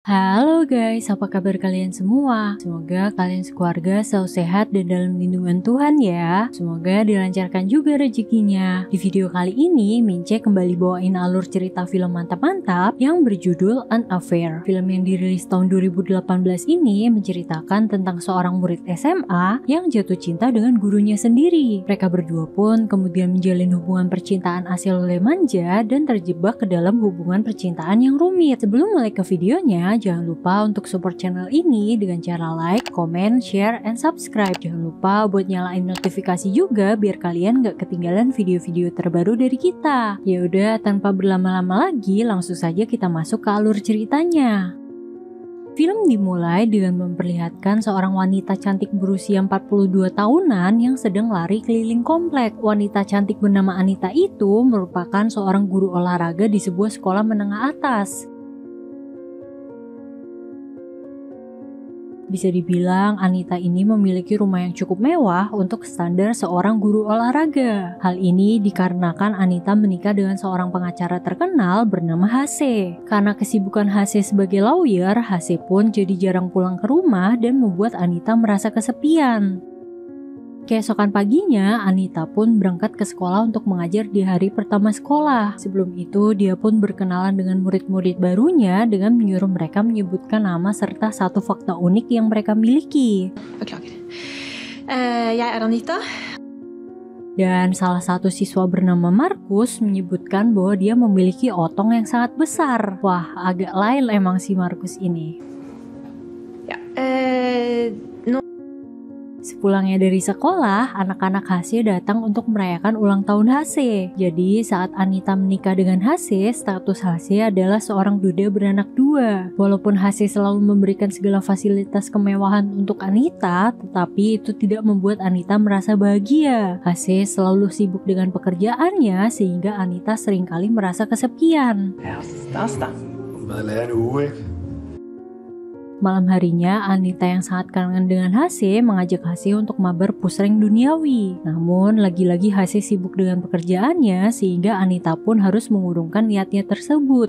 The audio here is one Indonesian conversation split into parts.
Halo guys, apa kabar kalian semua? Semoga kalian sekeluarga selalu sehat dan dalam lindungan Tuhan ya. Semoga dilancarkan juga rezekinya. Di video kali ini, Mince kembali bawain alur cerita film mantap-mantap yang berjudul An Affair. Film yang dirilis tahun 2018 ini menceritakan tentang seorang murid SMA yang jatuh cinta dengan gurunya sendiri. Mereka berdua pun kemudian menjalin hubungan percintaan asal oleh manja dan terjebak ke dalam hubungan percintaan yang rumit. Sebelum mulai ke videonya, jangan lupa untuk support channel ini dengan cara like, comment, share, and subscribe. Jangan lupa buat nyalain notifikasi juga biar kalian gak ketinggalan video-video terbaru dari kita. Ya udah, tanpa berlama-lama lagi, langsung saja kita masuk ke alur ceritanya. Film dimulai dengan memperlihatkan seorang wanita cantik berusia 42 tahunan yang sedang lari keliling komplek. Wanita cantik bernama Anita itu merupakan seorang guru olahraga di sebuah sekolah menengah atas. Bisa dibilang Anita ini memiliki rumah yang cukup mewah untuk standar seorang guru olahraga. Hal ini dikarenakan Anita menikah dengan seorang pengacara terkenal bernama Hase. Karena kesibukan Hase sebagai lawyer, Hase pun jadi jarang pulang ke rumah dan membuat Anita merasa kesepian. Keesokan paginya, Anita pun berangkat ke sekolah untuk mengajar di hari pertama sekolah. Sebelum itu, dia pun berkenalan dengan murid-murid barunya dengan menyuruh mereka menyebutkan nama serta satu fakta unik yang mereka miliki. Beklager. Jeg Anita. Dan salah satu siswa bernama Markus menyebutkan bahwa dia memiliki otong yang sangat besar. Wah, agak lain emang si Markus ini. Ja, Sepulangnya dari sekolah, anak-anak Hase datang untuk merayakan ulang tahun Hase. Jadi saat Anita menikah dengan Hase, status Hase adalah seorang duda beranak dua. Walaupun Hase selalu memberikan segala fasilitas kemewahan untuk Anita, tetapi itu tidak membuat Anita merasa bahagia. Hase selalu sibuk dengan pekerjaannya sehingga Anita seringkali merasa kesepian. stas da. Bare lære noe, ikke? Malam harinya, Anita yang sangat kangen dengan Hase mengajak Hase untuk mabar pusreng duniawi. Namun, lagi-lagi Hase sibuk dengan pekerjaannya sehingga Anita pun harus mengurungkan niatnya tersebut.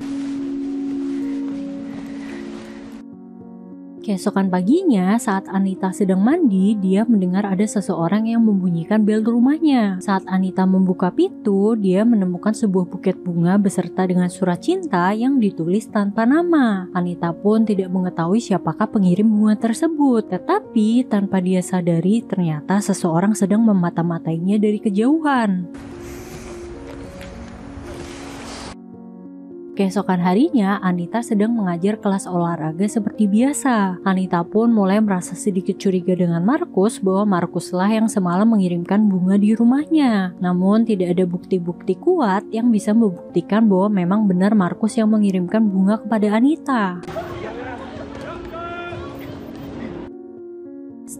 Keesokan paginya, saat Anita sedang mandi, dia mendengar ada seseorang yang membunyikan bel rumahnya. Saat Anita membuka pintu, dia menemukan sebuah buket bunga beserta dengan surat cinta yang ditulis tanpa nama. Anita pun tidak mengetahui siapakah pengirim bunga tersebut. Tetapi, tanpa dia sadari, ternyata seseorang sedang memata-matainya dari kejauhan. Keesokan harinya, Anita sedang mengajar kelas olahraga seperti biasa. Anita pun mulai merasa sedikit curiga dengan Markus bahwa Markuslah yang semalam mengirimkan bunga di rumahnya. Namun tidak ada bukti-bukti kuat yang bisa membuktikan bahwa memang benar Markus yang mengirimkan bunga kepada Anita.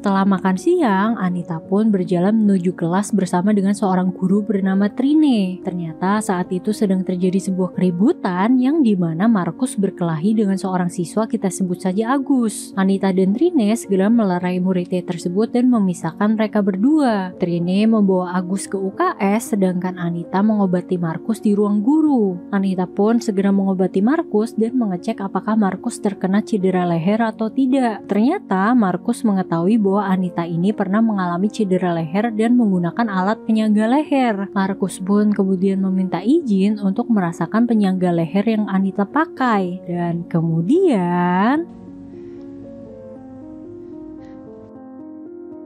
Setelah makan siang, Anita pun berjalan menuju kelas bersama dengan seorang guru bernama Trine. Ternyata saat itu sedang terjadi sebuah keributan yang dimana Markus berkelahi dengan seorang siswa, kita sebut saja Agus. Anita dan Trine segera melerai muridnya tersebut dan memisahkan mereka berdua. Trine membawa Agus ke UKS sedangkan Anita mengobati Markus di ruang guru. Anita pun segera mengobati Markus dan mengecek apakah Markus terkena cedera leher atau tidak. Ternyata Markus mengetahui bahwa Anita ini pernah mengalami cedera leher dan menggunakan alat penyangga leher. Markus pun kemudian meminta izin untuk merasakan penyangga leher yang Anita pakai. Dan kemudian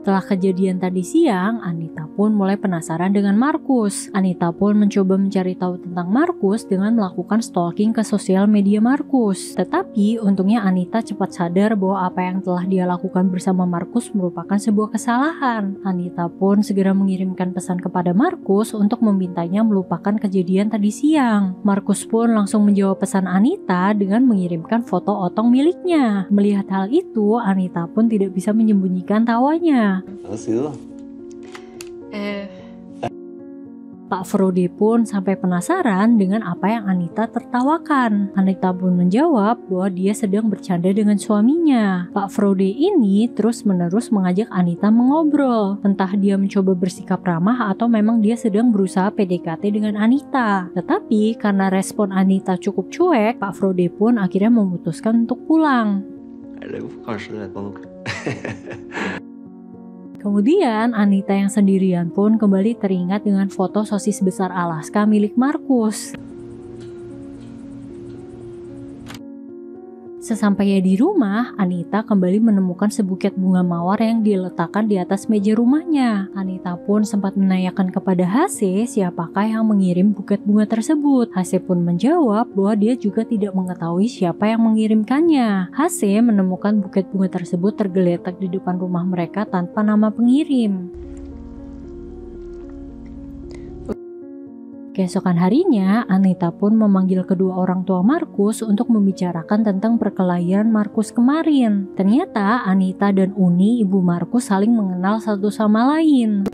setelah kejadian tadi siang, Anita pun mulai penasaran dengan Markus. Anita pun mencoba mencari tahu tentang Markus dengan melakukan stalking ke sosial media Markus. Tetapi untungnya Anita cepat sadar bahwa apa yang telah dia lakukan bersama Markus merupakan sebuah kesalahan. Anita pun segera mengirimkan pesan kepada Markus untuk memintanya melupakan kejadian tadi siang. Markus pun langsung menjawab pesan Anita dengan mengirimkan foto otong miliknya. Melihat hal itu, Anita pun tidak bisa menyembunyikan tawanya. Hva sier du? Pak Frode pun sampai penasaran dengan apa yang Anita tertawakan. Anita pun menjawab bahwa dia sedang bercanda dengan suaminya. Pak Frode ini terus-menerus mengajak Anita mengobrol. Entah dia mencoba bersikap ramah atau memang dia sedang berusaha PDKT dengan Anita. Tetapi karena respon Anita cukup cuek, Pak Frode pun akhirnya memutuskan untuk pulang. Kemudian Anita yang sendirian pun kembali teringat dengan foto sosis besar Alaska milik Markus. Sesampainya di rumah, Anita kembali menemukan sebuket bunga mawar yang diletakkan di atas meja rumahnya. Anita pun sempat menanyakan kepada Hase siapakah yang mengirim buket bunga tersebut. Hase pun menjawab bahwa dia juga tidak mengetahui siapa yang mengirimkannya. Hase menemukan buket bunga tersebut tergeletak di depan rumah mereka tanpa nama pengirim. Keesokan harinya, Anita pun memanggil kedua orang tua Markus untuk membicarakan tentang perkelahian Markus kemarin. Ternyata Anita dan Uni, ibu Markus, saling mengenal satu sama lain.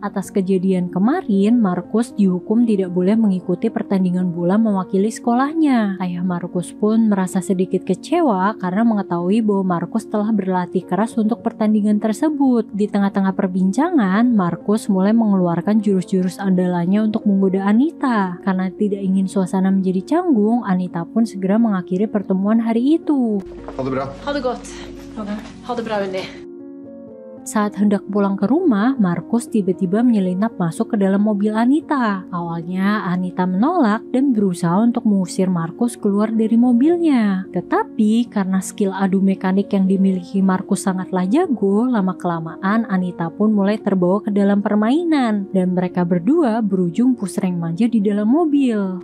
Atas kejadian kemarin, Markus dihukum tidak boleh mengikuti pertandingan bola mewakili sekolahnya. Ayah Markus pun merasa sedikit kecewa karena mengetahui bahwa Markus telah berlatih keras untuk pertandingan tersebut. Di tengah-tengah perbincangan, Markus mulai mengeluarkan jurus-jurus andalannya untuk menggoda Anita. Karena tidak ingin suasana menjadi canggung, Anita pun segera mengakhiri pertemuan hari itu. Ha det gott. Ha det bra, Uni. Saat hendak pulang ke rumah, Markus tiba-tiba menyelinap masuk ke dalam mobil Anita. Awalnya Anita menolak dan berusaha untuk mengusir Markus keluar dari mobilnya. Tetapi karena skill adu mekanik yang dimiliki Markus sangatlah jago, lama-kelamaan Anita pun mulai terbawa ke dalam permainan. Dan mereka berdua berujung pusreng manja di dalam mobil.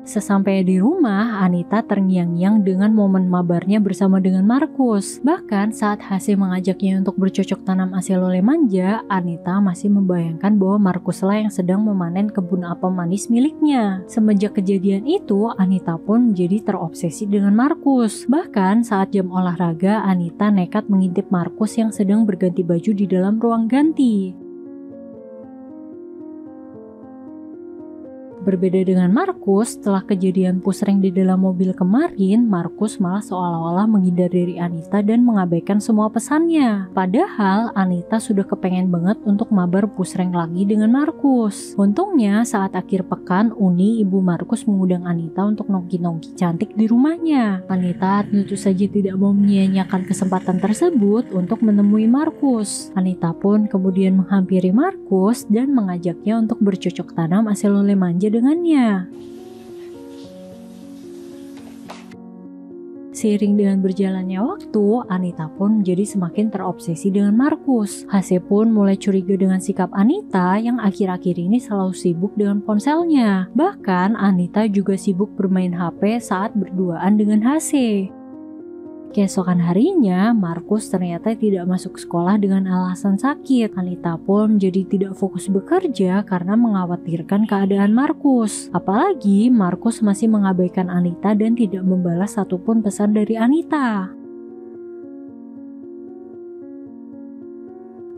Sesampainya di rumah, Anita terngiang-ngiang dengan momen mabarnya bersama dengan Markus. Bahkan saat Hase mengajaknya untuk bercocok tanam aselole manja, Anita masih membayangkan bahwa Markuslah yang sedang memanen kebun apel manis miliknya. Semenjak kejadian itu, Anita pun menjadi terobsesi dengan Markus. Bahkan saat jam olahraga, Anita nekat mengintip Markus yang sedang berganti baju di dalam ruang ganti. Berbeda dengan Markus, setelah kejadian pusreng di dalam mobil kemarin, Markus malah seolah-olah menghindar dari Anita dan mengabaikan semua pesannya. Padahal Anita sudah kepengen banget untuk mabar pusreng lagi dengan Markus. Untungnya saat akhir pekan, Uni, ibu Markus, mengundang Anita untuk nongki-nongki cantik di rumahnya. Anita tentu saja tidak mau menyia-nyiakan kesempatan tersebut untuk menemui Markus. Anita pun kemudian menghampiri Markus dan mengajaknya untuk bercocok tanam aselole manja dengannya. Seiring dengan berjalannya waktu, Anita pun menjadi semakin terobsesi dengan Markus. Hase pun mulai curiga dengan sikap Anita yang akhir-akhir ini selalu sibuk dengan ponselnya. Bahkan Anita juga sibuk bermain HP saat berduaan dengan Hase. Keesokan harinya, Markus ternyata tidak masuk sekolah dengan alasan sakit. Anita pun menjadi tidak fokus bekerja karena mengkhawatirkan keadaan Markus. Apalagi Markus masih mengabaikan Anita dan tidak membalas satupun pesan dari Anita.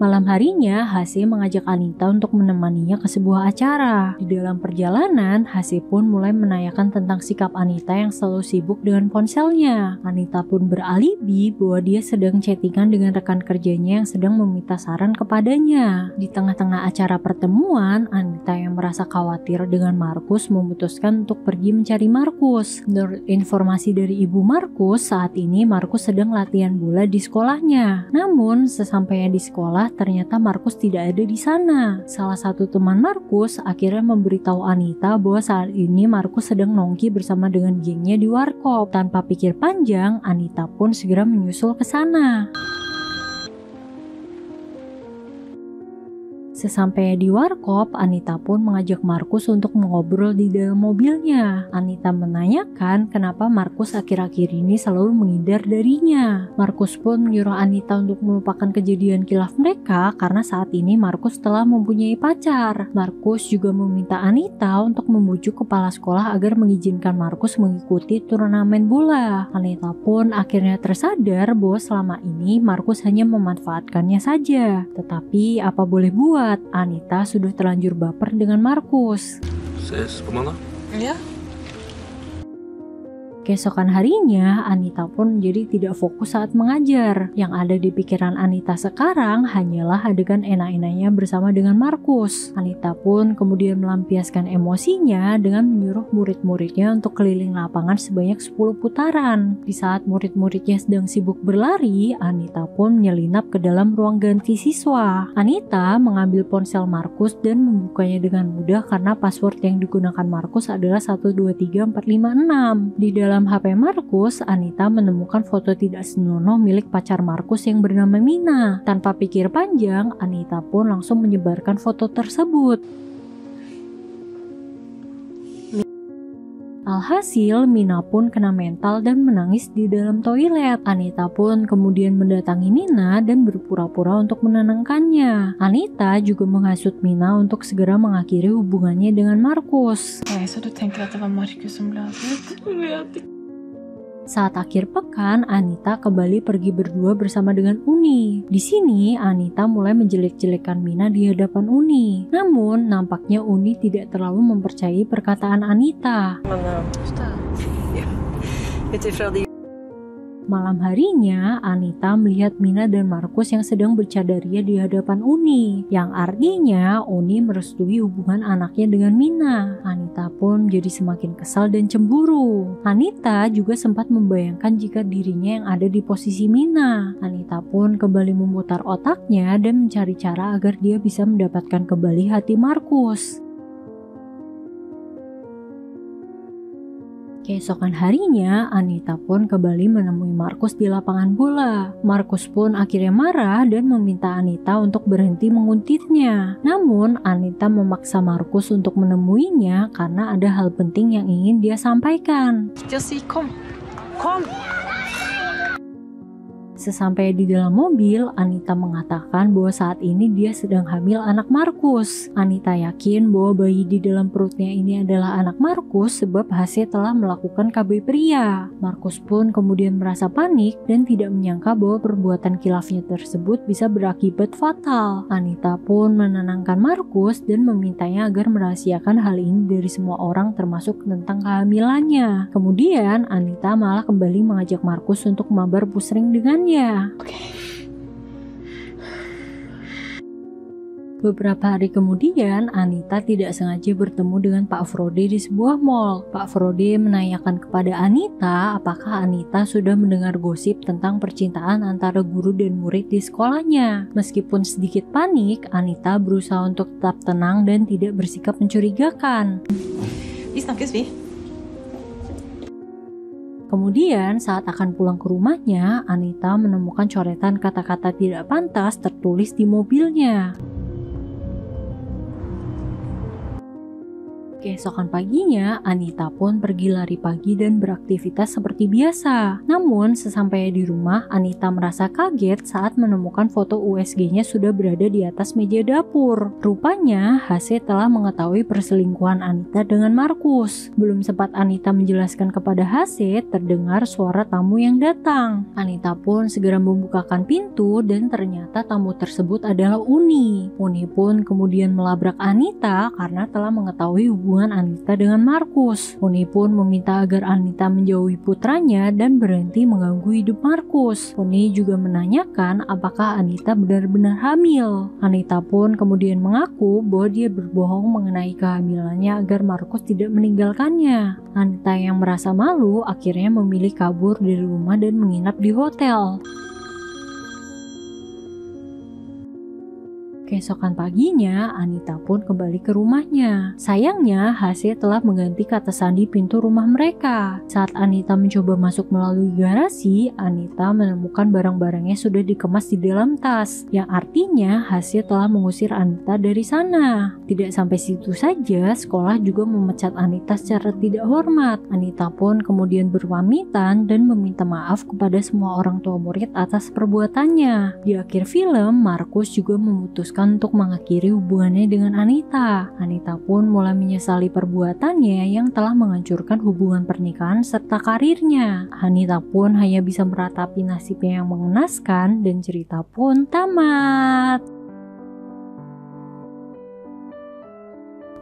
Malam harinya, Hase mengajak Anita untuk menemaninya ke sebuah acara. Di dalam perjalanan, Hase pun mulai menanyakan tentang sikap Anita yang selalu sibuk dengan ponselnya. Anita pun beralibi bahwa dia sedang chattingan dengan rekan kerjanya yang sedang meminta saran kepadanya. Di tengah-tengah acara pertemuan, Anita yang merasa khawatir dengan Markus memutuskan untuk pergi mencari Markus. Menurut informasi dari ibu Markus, saat ini Markus sedang latihan bola di sekolahnya. Namun, sesampainya di sekolah, ternyata Markus tidak ada di sana. Salah satu teman Markus akhirnya memberitahu Anita bahwa saat ini Markus sedang nongki bersama dengan gengnya di warkop. Tanpa pikir panjang, Anita pun segera menyusul ke sana. Sesampai di warkop, Anita pun mengajak Markus untuk mengobrol di dalam mobilnya. Anita menanyakan kenapa Markus akhir-akhir ini selalu menghindar darinya. Markus pun menyuruh Anita untuk melupakan kejadian kilaf mereka karena saat ini Markus telah mempunyai pacar. Markus juga meminta Anita untuk membujuk kepala sekolah agar mengizinkan Markus mengikuti turnamen bola. Anita pun akhirnya tersadar bahwa selama ini Markus hanya memanfaatkannya saja. Tetapi apa boleh buat, Anita sudah terlanjur baper dengan Markus. Ses, kemana? Ja. Keesokan harinya, Anita pun menjadi tidak fokus saat mengajar. Yang ada di pikiran Anita sekarang hanyalah adegan enak-enaknya bersama dengan Markus. Anita pun kemudian melampiaskan emosinya dengan menyuruh murid-muridnya untuk keliling lapangan sebanyak 10 putaran. Di saat murid-muridnya sedang sibuk berlari, Anita pun menyelinap ke dalam ruang ganti siswa. Anita mengambil ponsel Markus dan membukanya dengan mudah karena password yang digunakan Markus adalah 123456. Di dalam HP Markus, Anita menemukan foto tidak senonoh milik pacar Markus yang bernama Mina. Tanpa pikir panjang, Anita pun langsung menyebarkan foto tersebut. Alhasil, Mina pun kena mental dan menangis di dalam toilet. Anita pun kemudian mendatangi Mina dan berpura-pura untuk menenangkannya. Anita juga menghasut Mina untuk segera mengakhiri hubungannya dengan Markus. Så du tänker att det var Marcus som lös ut? Saat akhir pekan, Anita kembali pergi berdua bersama dengan Uni. Di sini, Anita mulai menjelek-jelekan Mina di hadapan Uni. Namun, nampaknya Uni tidak terlalu mempercayai perkataan Anita. Malam harinya, Anita melihat Mina dan Markus yang sedang bercadaria di hadapan Uni, yang artinya Uni merestui hubungan anaknya dengan Mina. Anita pun jadi semakin kesal dan cemburu. Anita juga sempat membayangkan jika dirinya yang ada di posisi Mina. Anita pun kembali memutar otaknya dan mencari cara agar dia bisa mendapatkan kembali hati Markus. Keesokan harinya, Anita pun kembali menemui Markus di lapangan bola. Markus pun akhirnya marah dan meminta Anita untuk berhenti menguntitnya. Namun, Anita memaksa Markus untuk menemuinya karena ada hal penting yang ingin dia sampaikan. Kom. Kom. Sesampai di dalam mobil, Anita mengatakan bahwa saat ini dia sedang hamil anak Markus. Anita yakin bahwa bayi di dalam perutnya ini adalah anak Markus sebab HC telah melakukan KB pria. Markus pun kemudian merasa panik dan tidak menyangka bahwa perbuatan kilafnya tersebut bisa berakibat fatal. Anita pun menenangkan Markus dan memintanya agar merahasiakan hal ini dari semua orang termasuk tentang kehamilannya. Kemudian Anita malah kembali mengajak Markus untuk mabar pusring dengannya. Beberapa hari kemudian, Anita tidak sengaja bertemu dengan Pak Frode di sebuah mall. Pak Frode menanyakan kepada Anita apakah Anita sudah mendengar gosip tentang percintaan antara guru dan murid di sekolahnya. Meskipun sedikit panik, Anita berusaha untuk tetap tenang dan tidak bersikap mencurigakan. Vi snakkes vi. Kemudian saat akan pulang ke rumahnya, Anita menemukan coretan kata-kata tidak pantas tertulis di mobilnya. Keesokan paginya, Anita pun pergi lari pagi dan beraktivitas seperti biasa. Namun, sesampainya di rumah, Anita merasa kaget saat menemukan foto USG-nya sudah berada di atas meja dapur. Rupanya, HC telah mengetahui perselingkuhan Anita dengan Markus. Belum sempat Anita menjelaskan kepada HC, terdengar suara tamu yang datang. Anita pun segera membukakan pintu dan ternyata tamu tersebut adalah Uni. Uni pun kemudian melabrak Anita karena telah mengetahui hubungan Anita dengan Markus. Uni pun meminta agar Anita menjauhi putranya dan berhenti mengganggu hidup Markus. Uni juga menanyakan apakah Anita benar-benar hamil. Anita pun kemudian mengaku bahwa dia berbohong mengenai kehamilannya agar Markus tidak meninggalkannya. Anita yang merasa malu akhirnya memilih kabur dari rumah dan menginap di hotel. Keesokan paginya, Anita pun kembali ke rumahnya. Sayangnya, HC telah mengganti kata sandi pintu rumah mereka. Saat Anita mencoba masuk melalui garasi, Anita menemukan barang-barangnya sudah dikemas di dalam tas, yang artinya HC telah mengusir Anita dari sana. Tidak sampai situ saja, sekolah juga memecat Anita secara tidak hormat. Anita pun kemudian berpamitan dan meminta maaf kepada semua orang tua murid atas perbuatannya. Di akhir film, Markus juga memutuskan untuk mengakhiri hubungannya dengan Anita. Anita pun mulai menyesali perbuatannya yang telah menghancurkan hubungan pernikahan serta karirnya. Anita pun hanya bisa meratapi nasibnya yang mengenaskan dan cerita pun tamat.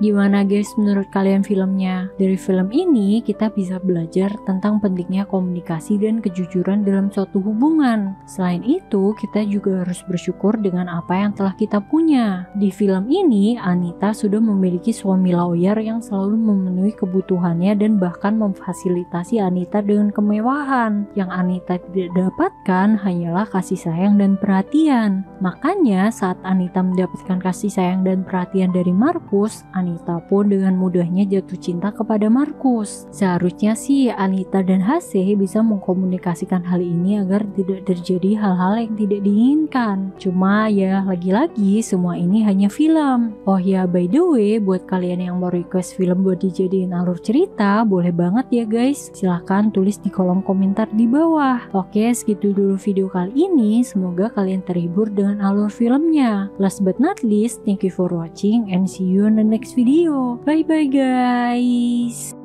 Gimana guys menurut kalian filmnya? Dari film ini kita bisa belajar tentang pentingnya komunikasi dan kejujuran dalam suatu hubungan. Selain itu, kita juga harus bersyukur dengan apa yang telah kita punya. Di film ini, Anita sudah memiliki suami lawyer yang selalu memenuhi kebutuhannya dan bahkan memfasilitasi Anita dengan kemewahan. Yang Anita tidak dapatkan hanyalah kasih sayang dan perhatian. Makanya saat Anita mendapatkan kasih sayang dan perhatian dari Markus, Anita pun dengan mudahnya jatuh cinta kepada Markus. Seharusnya sih Anita dan HC bisa mengkomunikasikan hal ini agar tidak terjadi hal-hal yang tidak diinginkan. Cuma ya lagi-lagi semua ini hanya film. Oh ya, by the way, buat kalian yang mau request film buat dijadiin alur cerita, boleh banget ya guys. Silahkan tulis di kolom komentar di bawah. Oke, segitu dulu video kali ini. Semoga kalian terhibur dengan alur filmnya. Last but not least, thank you for watching and see you on the next video. Bye bye guys.